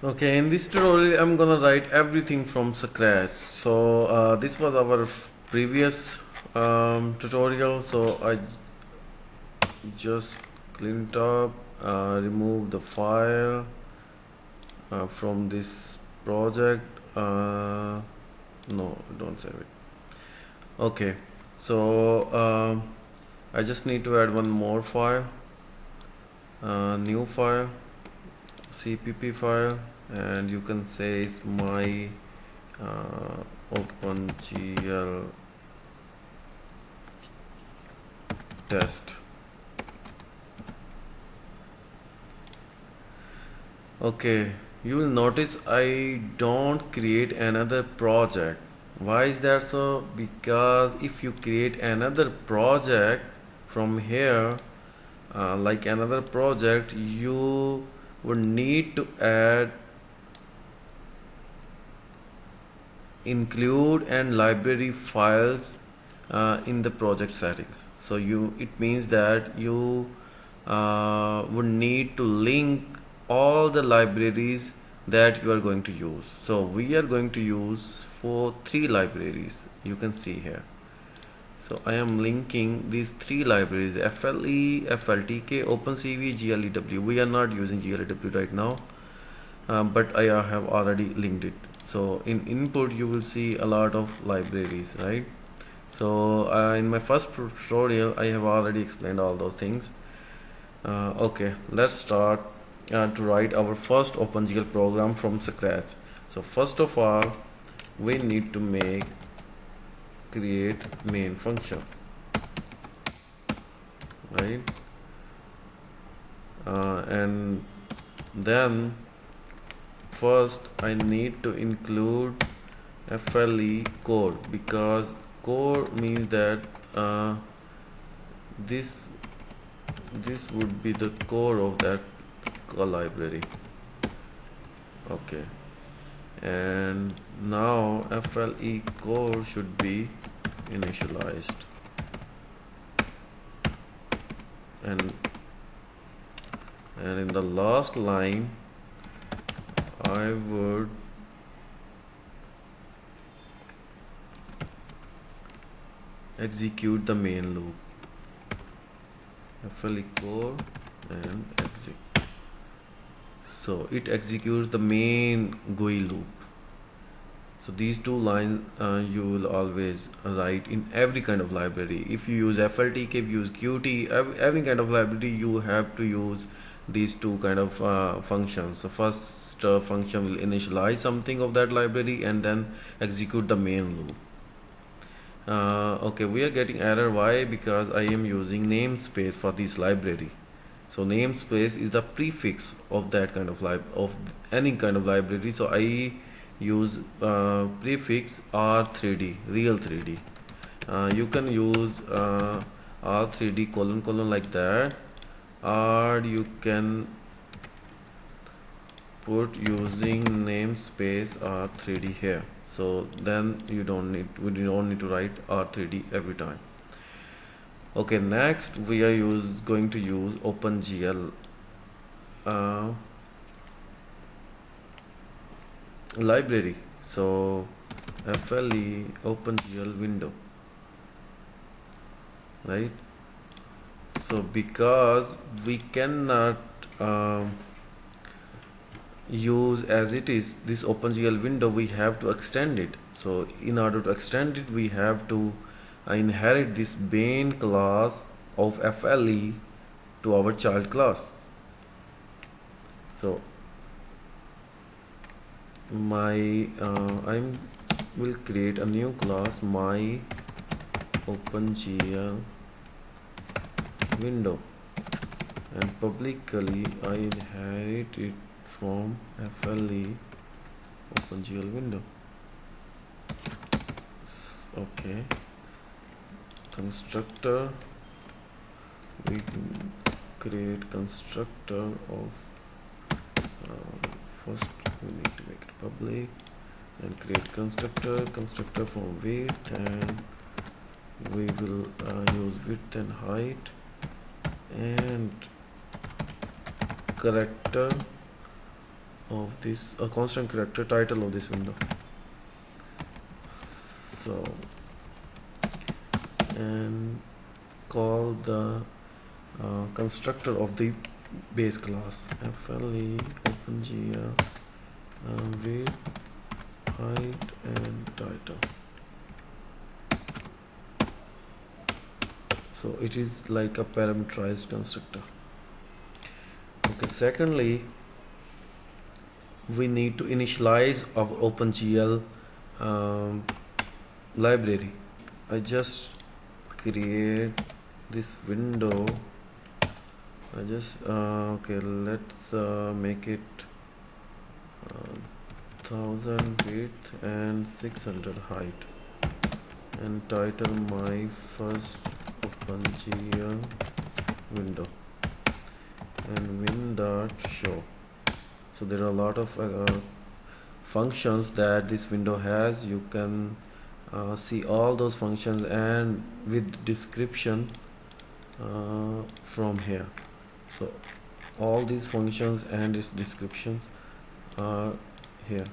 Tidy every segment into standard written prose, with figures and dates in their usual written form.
Okay, in this tutorial I'm gonna write everything from scratch. So this was our previous tutorial, so I just clean it up, remove the file from this project. No, don't save it. Okay, so I just need to add one more file, new file, cpp file, and you can say it's my OpenGL test. Okay, you will notice I don't create another project. Why is that so? Because if you create another project from here, like another project, you would need to add include and library files in the project settings. So it means that you would need to link all the libraries that you are going to use. So we are going to use for 3 libraries, you can see here. So I am linking these 3 libraries: FLE, FLTK, OpenCV, GLEW. We are not using GLEW right now, but I have already linked it. So in input you will see a lot of libraries, right? So in my first tutorial I have already explained all those things. Okay, let's start to write our first OpenGL program from scratch. So first of all, we need to create main function, right? And then first I need to include FLE code, because core means that this would be the core of that library. Okay, and now FLE core should be initialized, and in the last line I would execute the main loop, FLE core and exit. So it executes the main GUI loop. So these 2 lines you will always write in every kind of library. If you use FLTK, if you use Qt, every kind of library, you have to use these 2 kind of functions. The first function will initialize something of that library and then execute the main loop. Okay, we are getting error. Why? Because I am using namespace for this library. So namespace is the prefix of that kind of any kind of library. So I use prefix R3D, real 3D. You can use R3D : like that, or you can put using namespace R3D here. So then we don't need to write R3D every time. Okay, next we are going to use OpenGL library. So FLE OpenGL window, right? So because we cannot use as it is this OpenGL window, we have to extend it. So in order to extend it, we have to inherit this main class of FLE to our child class. So I will create a new class, my OpenGL window, and publicly I inherit it from FLE OpenGL window. Okay, constructor, we create constructor of first we need to make it public and create constructor from width, and we will use width and height, and character of this, a constant character title of this window. So, and call the constructor of the base class FLE OpenGL width, height and title. So it is like a parameterized constructor. Okay, secondly, we need to initialize our OpenGL library. I just create this window. I just okay, let's make it 1000 width and 600 height, and title my first OpenGL window and win.show. So there are a lot of functions that this window has. You can see all those functions and with description from here. So all these functions and its descriptions are here.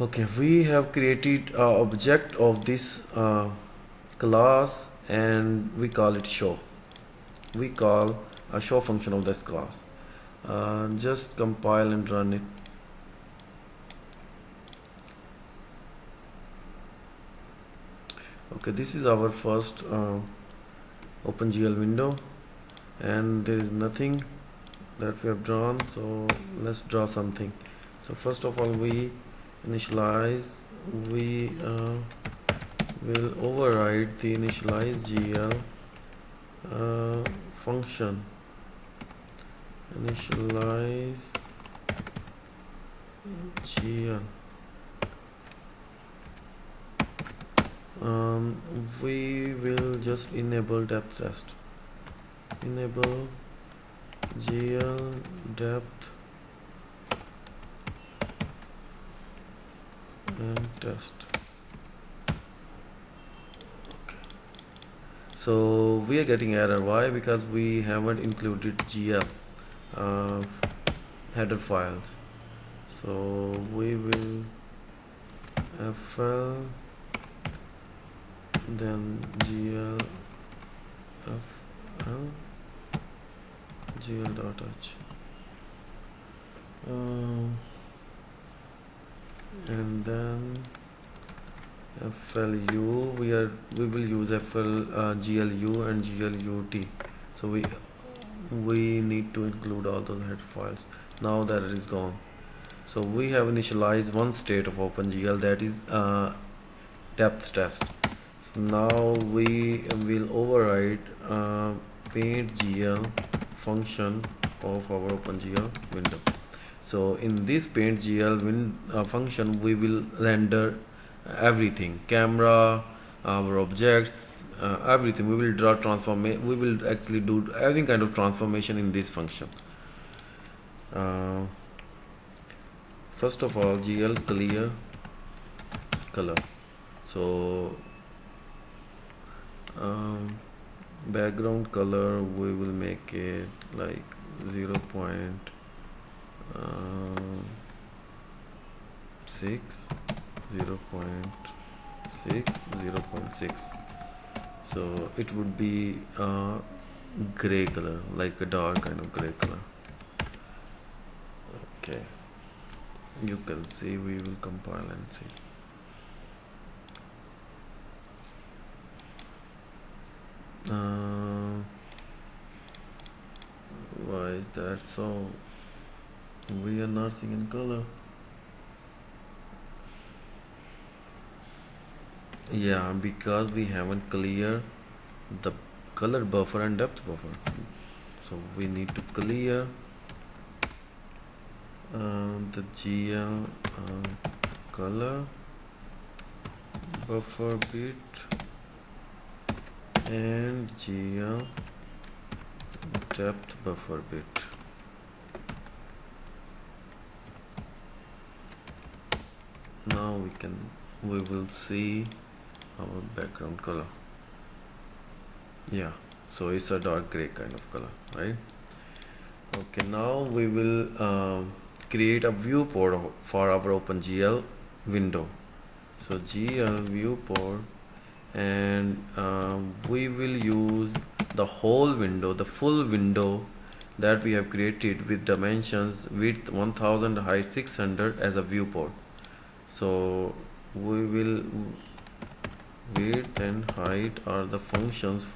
Okay, we have created an object of this class and we call it show. We call a show function of this class. Just compile and run it. Okay, this is our first OpenGL window, and there is nothing that we have drawn, so let's draw something. So first of all, we initialize, we will override the initialize GL function. Initialize GL. We will just enable depth test. Enable GL depth and test. Okay. So we are getting error. Why? Because we haven't included GL header files. So we will FL then GL FL GL.h and then FLU. We will use GLU and GLUT. So we need to include all those header files. Now that it is gone. So we have initialized one state of OpenGL, that is depth test. So now we will override paint.gl function of our OpenGL window. So in this paint.gl function, we will render everything, camera, our objects, everything. We will draw transformation. We will actually do any kind of transformation in this function. First of all, GL clear color. So background color, we will make it like 0.6, 0.6. So it would be gray color, like a dark kind of gray color. Okay, you can see. We will compile and see. Why is that so? We are not seeing in color. Yeah, because we haven't cleared the color buffer and depth buffer. So we need to clear the GL color buffer bit and GL depth buffer bit. Now we will see our background color. Yeah, so it's a dark gray kind of color, right? Okay, now we will create a viewport for our OpenGL window. So GL viewport, and we will use the whole window, the full window that we have created with dimensions width 1000, height 600 as a viewport. So we will, width and height are the functions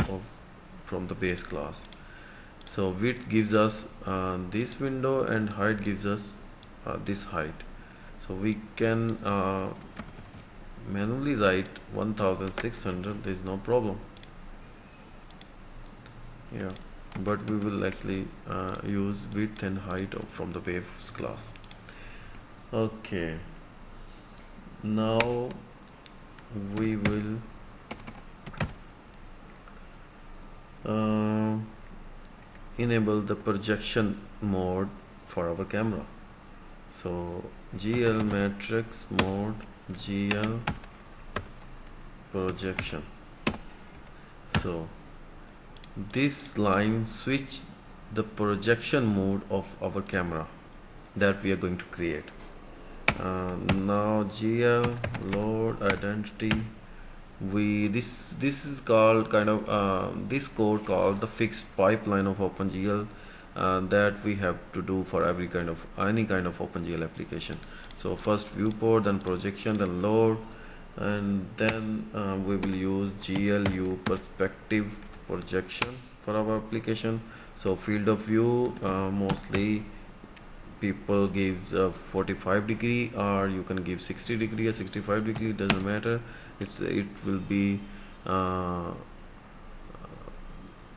of from the base class. So width gives us this window and height gives us this height. So we can manually write 1600, there is no problem. Yeah, but we will actually use width and height from the base class. Okay, now we will enable the projection mode for our camera. So GL matrix mode, GL projection. So this line switch the projection mode of our camera that we are going to create. Now GL load identity, this is called kind of this code called the fixed pipeline of OpenGL that we have to do for any kind of OpenGL application. So first viewport, then projection, then load, and then we will use GLU perspective projection for our application. So field of view, mostly people give 45 degree, or you can give 60 degree or 65 degree, it doesn't matter. It will be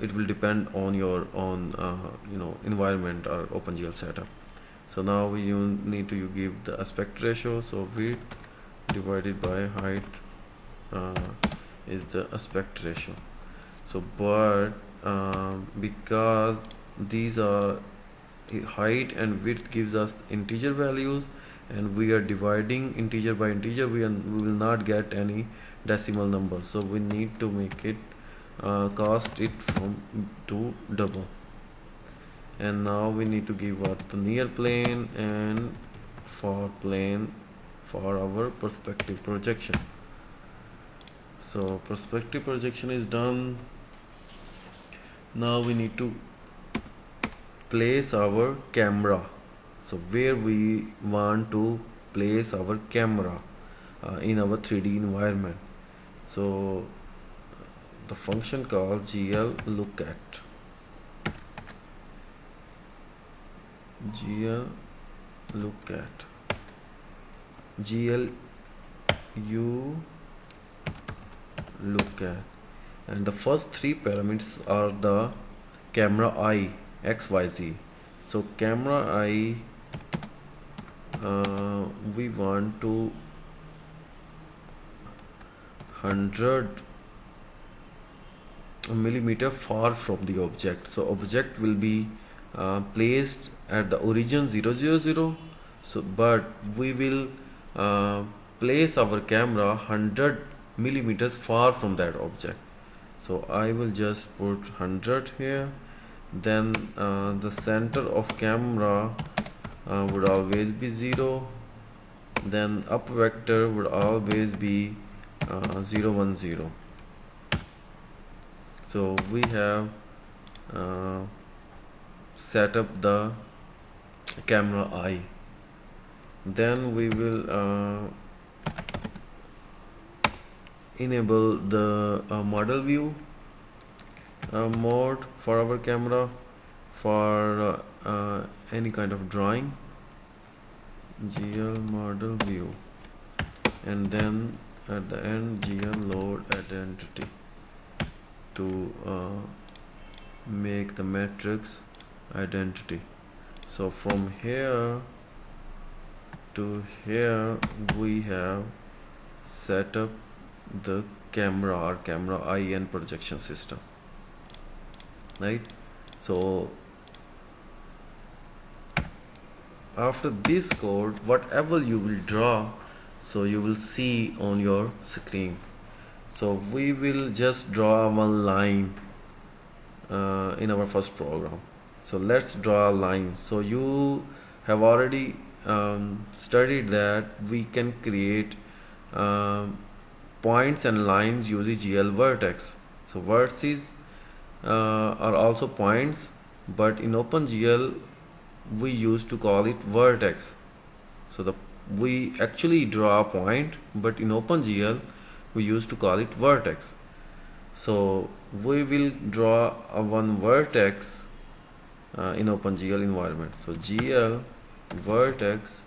it will depend on your own environment or OpenGL setup. So now you need to give the aspect ratio. So width divided by height is the aspect ratio. So but because these are height and width gives us integer values, and we are dividing integer by integer, we will not get any decimal number. So we need to make it cast it from to double. And now we need to give what the near plane and far plane for our perspective projection. So perspective projection is done. Now we need to place our camera. So where we want to place our camera in our 3D environment. So the function called GL look at, GL look at, GL you look at, and the first three parameters are the camera eye XYZ. So camera eye, we want to 100 millimeter far from the object. So object will be placed at the origin 000. So but we will place our camera 100 millimeters far from that object. So I will just put 100 here. Then the center of camera would always be 0. Then up vector would always be 0 1 0. So we have set up the camera eye. Then we will enable the model view mode for our camera for any kind of drawing, GL model view, and then at the end GL load identity to make the matrix identity. So from here to here we have set up the camera or camera eye and projection system, right? So after this code, whatever you will draw, so you will see on your screen. So we will just draw one line in our first program. So let's draw a line. So you have already studied that we can create points and lines using GL vertex. So vertices are also points, but in OpenGL we used to call it vertex. So we actually draw a point, but in OpenGL we used to call it vertex. So we will draw a one vertex in OpenGL environment. So GL vertex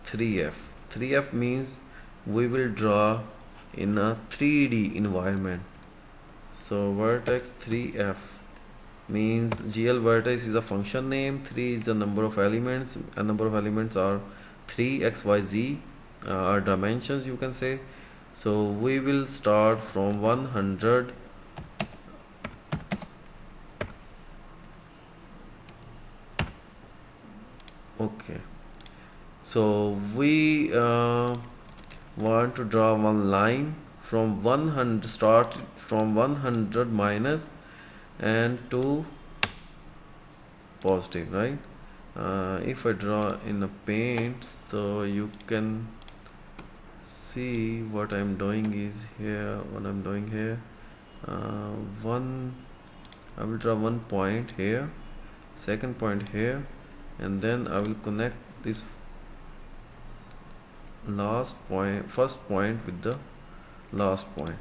3F. 3F means we will draw in a 3D environment. So vertex 3F means GL vertex is a function name, 3 is the number of elements, a number of elements are 3 x y z are dimensions, you can say. So we will start from 100 okay. So we want to draw one line from 100, start from 100 minus and to positive, right? If I draw in a paint, so you can see what I'm doing is here. What I'm doing here, I will draw one point here, second point here, and then I will connect this last point, first point with the last point,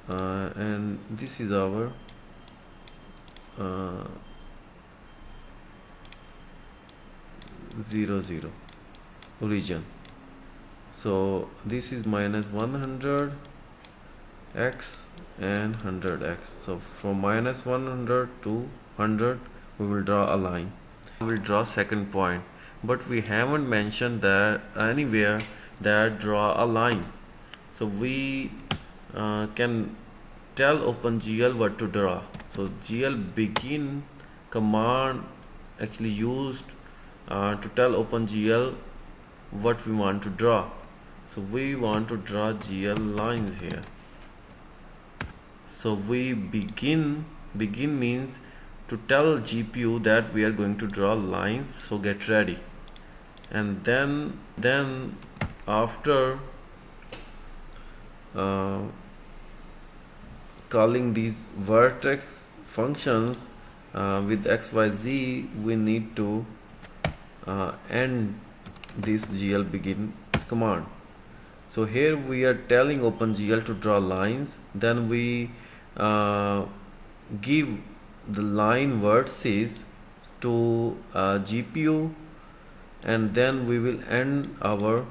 and this is our 0 0 origin. So this is minus 100 x and 100 x. So from minus 100 to 100 we will draw a line. We will draw second point, but we haven't mentioned that anywhere that draw a line. So we can tell OpenGL what to draw. So GL begin command actually used to tell OpenGL what we want to draw. So we want to draw GL lines here. So we begin means to tell GPU that we are going to draw lines, so get ready. And then after calling these vertex functions with XYZ, we need to end this GL begin command. So here we are telling OpenGL to draw lines, then we give the line vertices to GPU, and then we will end our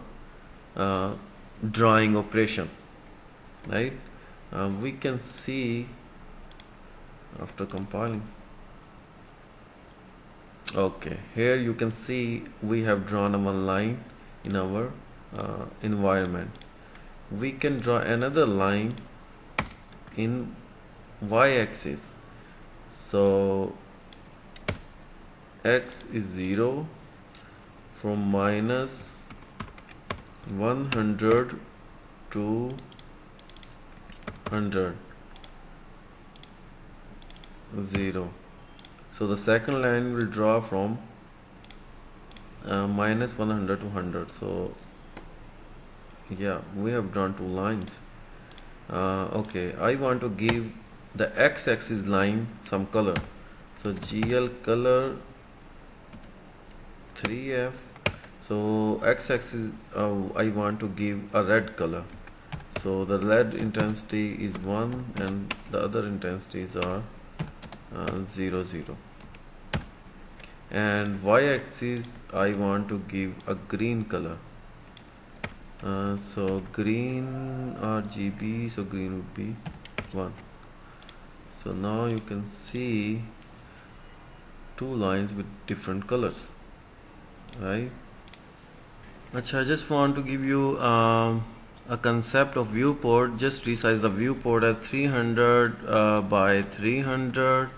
drawing operation, right? We can see after compiling. Okay, here you can see we have drawn one line in our environment. We can draw another line in y-axis. So x is 0 from minus 100 to 100 0. So the second line will draw from minus 100 to 100. So yeah, we have drawn two lines. Okay, I want to give the x-axis line some color. So GL color 3F. So x-axis I want to give a red color. So the red intensity is 1 and the other intensities are 0 0. And y-axis I want to give a green color. So green RGB, so green would be 1. So now you can see two lines with different colors, right? Achha, I just want to give you a concept of viewport. Just resize the viewport as 300 by 300,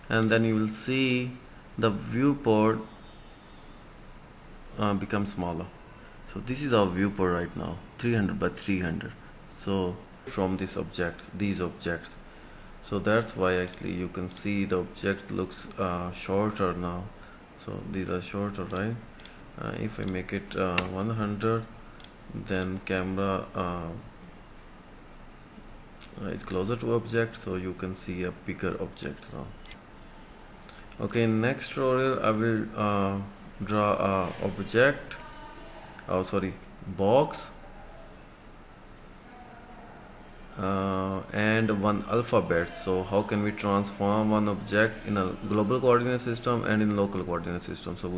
and then you will see the viewport become smaller. So this is our viewport right now, 300 by 300. So from this object, these objects. So that's why actually you can see the object looks shorter now. So these are shorter, right? If I make it 100, then camera is closer to object, so you can see a bigger object now. Okay, in next tutorial I will draw a object, box, and one alphabet. So how can we transform one object in a global coordinate system and in local coordinate system? So